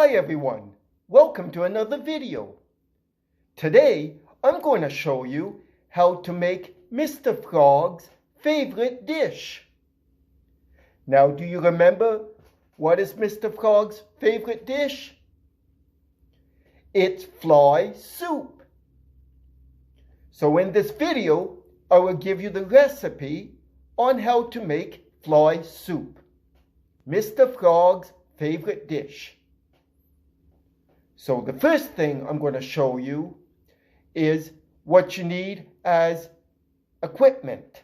Hi everyone, welcome to another video. Today I'm going to show you how to make Mr. Frog's favorite dish. Now do you remember what is Mr. Frog's favorite dish? It's fly soup. So in this video I will give you the recipe on how to make fly soup, Mr. Frog's favorite dish. So the first thing I'm going to show you is what you need as equipment,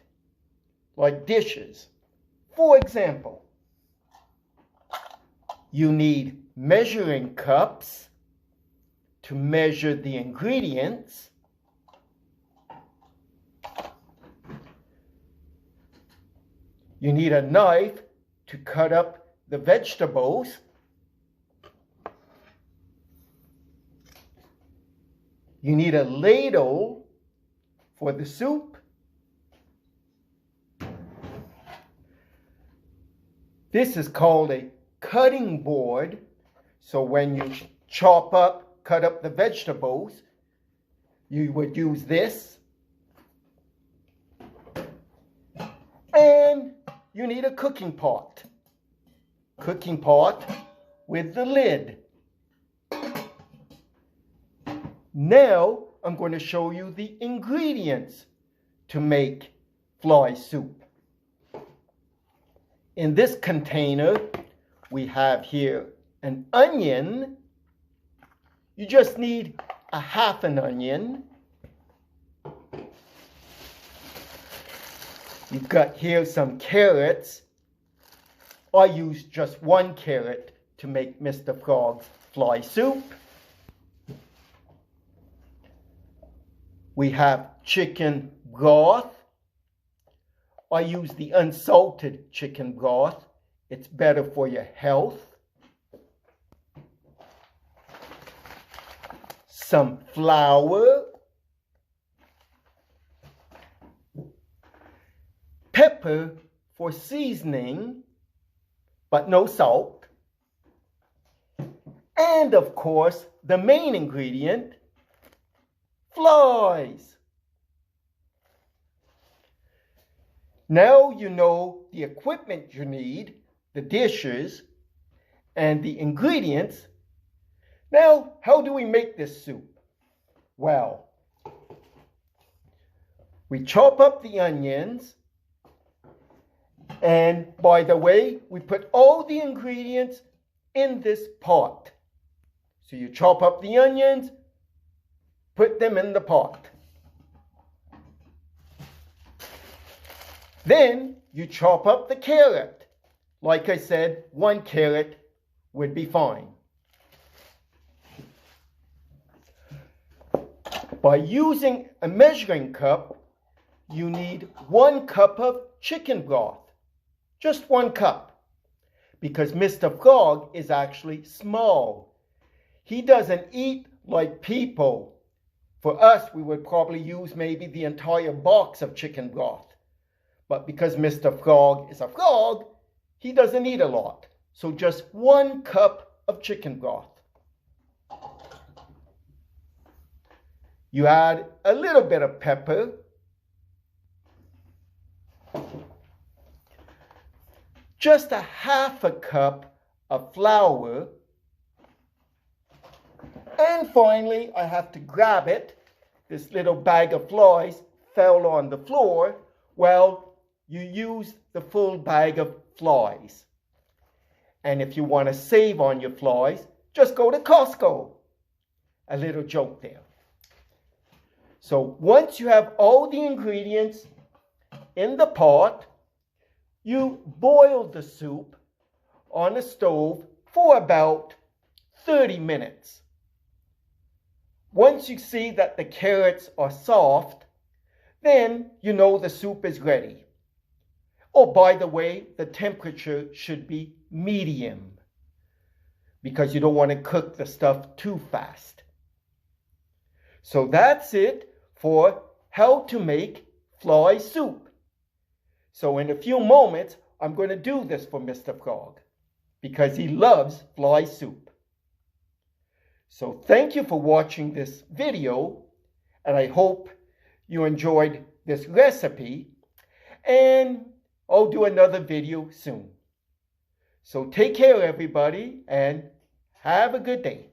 like dishes. For example, you need measuring cups to measure the ingredients. You need a knife to cut up the vegetables. You need a ladle for the soup. This is called a cutting board. So when you cut up the vegetables, you would use this. And you need a cooking pot. Cooking pot with the lid. Now I'm going to show you the ingredients to make fly soup. In this container, we have here an onion. You just need a half an onion. You've got here some carrots. I use just one carrot to make Mr. Frog's fly soup. We have chicken broth. I use the unsalted chicken broth. It's better for your health. Some flour. Pepper for seasoning, but no salt. And of course, the main ingredient, flies. Now you know the equipment you need, the dishes, and the ingredients. Now, how do we make this soup? Well, we chop up the onions. And by the way, we put all the ingredients in this pot. So you chop up the onions, put them in the pot. Then you chop up the carrot. Like I said, one carrot would be fine. By using a measuring cup, you need 1 cup of chicken broth. Just 1 cup. Because Mr. Frog is actually small. He doesn't eat like people. For us, we would probably use maybe the entire box of chicken broth. But because Mr. Frog is a frog, he doesn't eat a lot. So just 1 cup of chicken broth. You add a little bit of pepper. Just a half a cup of flour. And finally, I have to grab it. This little bag of flies fell on the floor. Well, you use the full bag of flies. And if you want to save on your flies, just go to Costco. A little joke there. So once you have all the ingredients in the pot, you boil the soup on the stove for about 30 minutes. Once you see that the carrots are soft, then you know the soup is ready. Oh, by the way, the temperature should be medium because you don't want to cook the stuff too fast. So that's it for how to make fly soup. So in a few moments, I'm going to do this for Mr. Frog because he loves fly soup. So thank you for watching this video, and I hope you enjoyed this recipe, and I'll do another video soon. So take care, everybody, and have a good day.